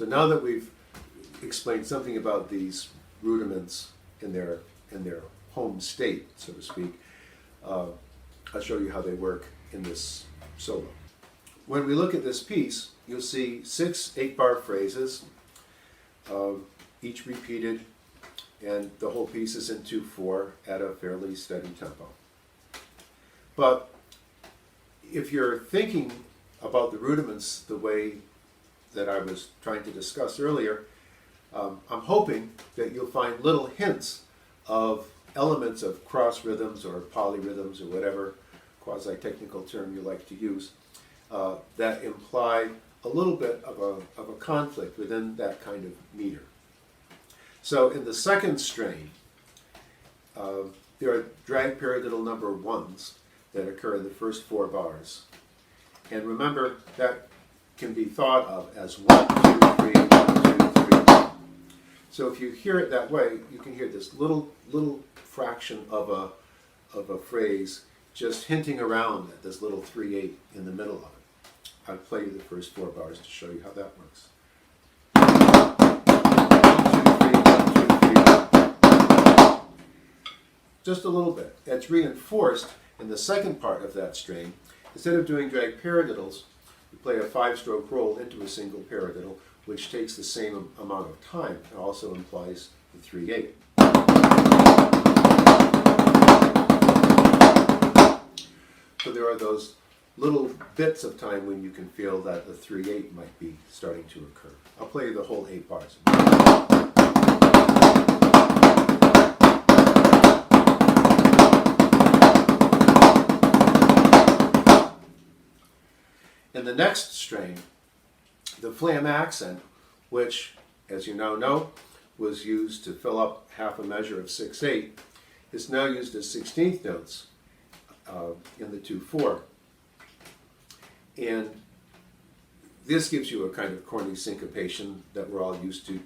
So now that we've explained something about these rudiments in their home state, so to speak, I'll show you how they work in this solo. When we look at this piece, you'll see 6 8-bar phrases, each repeated, and the whole piece is in 2/4 at a fairly steady tempo. But if you're thinking about the rudiments the way that I was trying to discuss earlier, I'm hoping that you'll find little hints of elements of cross rhythms or polyrhythms or whatever quasi-technical term you like to use that imply a little bit of a conflict within that kind of meter. So in the second strain, there are drag paradiddle number 1s that occur in the first 4 bars. And remember, that can be thought of as 1, 2, 3, 1, 2, 3. So if you hear it that way, you can hear this little fraction of a phrase just hinting around at this little 3/8 in the middle of it. I'll play you the first 4 bars to show you how that works. 1, 2, 3, 1, 2, 3. Just a little bit. It's reinforced in the second part of that strain. Instead of doing drag paradiddles, we play a 5-stroke roll into a single paradiddle, which takes the same amount of time. It also implies the 3/8. So there are those little bits of time when you can feel that the 3/8 might be starting to occur. I'll play you the whole 8 bars. In the next strain, the flam accent, which, as you now know, was used to fill up half a measure of 6/8, is now used as 16th notes in the 2/4. And this gives you a kind of corny syncopation that we're all used to,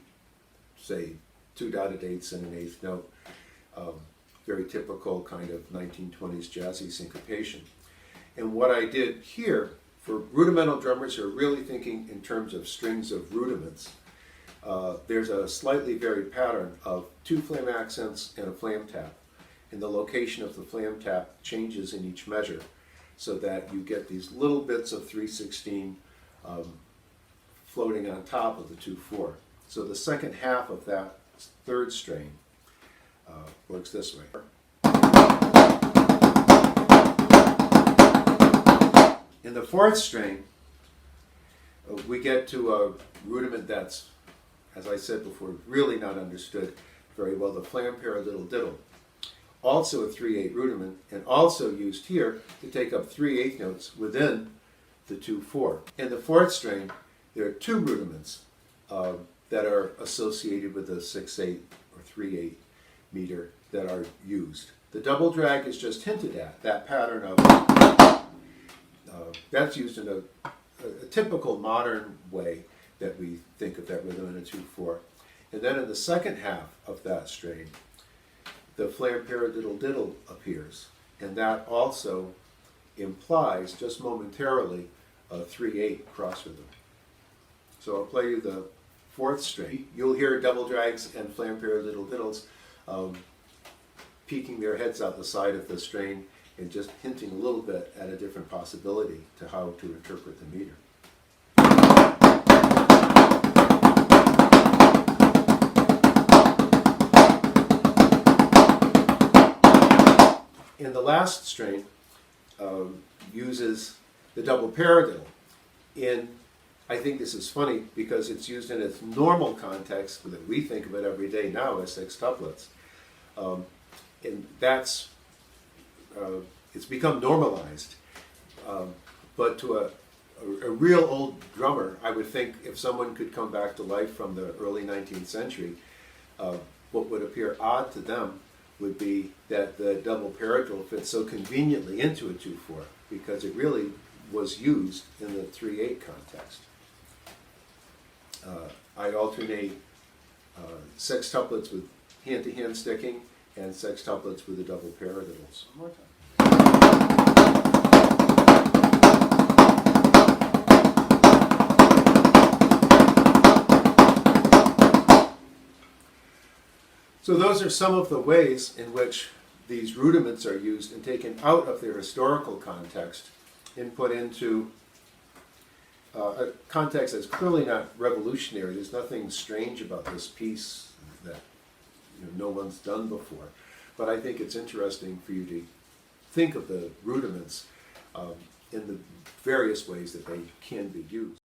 say, 2 dotted eighths and an eighth note. Very typical kind of 1920s jazzy syncopation. And what I did here, for rudimental drummers who are really thinking in terms of strings of rudiments, there's a slightly varied pattern of 2 flam accents and a flam tap. And the location of the flam tap changes in each measure so that you get these little bits of 3/16 floating on top of the 2/4. So the second half of that third strain works this way. In the fourth strain, we get to a rudiment that's, as I said before, really not understood very well, the flam paradiddle diddle. Also a 3/8 rudiment, and also used here to take up 3/8 notes within the 2/4. In the fourth strain, there are 2 rudiments that are associated with the 6/8 or 3/8 meter that are used. The double drag is just hinted at, that pattern of, that's used in a typical modern way that we think of that rhythm in a 2/4. And then in the second half of that strain, the flam paradiddle diddle appears, and that also implies, just momentarily, a 3/8 cross rhythm. So I'll play you the fourth strain. You'll hear double drags and flam paradiddle diddles peeking their heads out the side of the strain and just hinting a little bit at a different possibility to how to interpret the meter. In the last strain, uses the double paradiddle. I think this is funny because it's used in its normal context that we think of it every day now as sextuplets. And that's, it's become normalized. But to a real old drummer, I would think if someone could come back to life from the early 19th century, what would appear odd to them would be that the double paradiddle fits so conveniently into a 2/4 because it really was used in the 3/8 context. I alternate sextuplets with hand-to-hand sticking and sextuplets with the double paradiddles. One more time. So those are some of the ways in which these rudiments are used and taken out of their historical context and put into a context that's clearly not revolutionary. There's nothing strange about this piece that no one's done before. But I think it's interesting for you to think of the rudiments in the various ways that they can be used.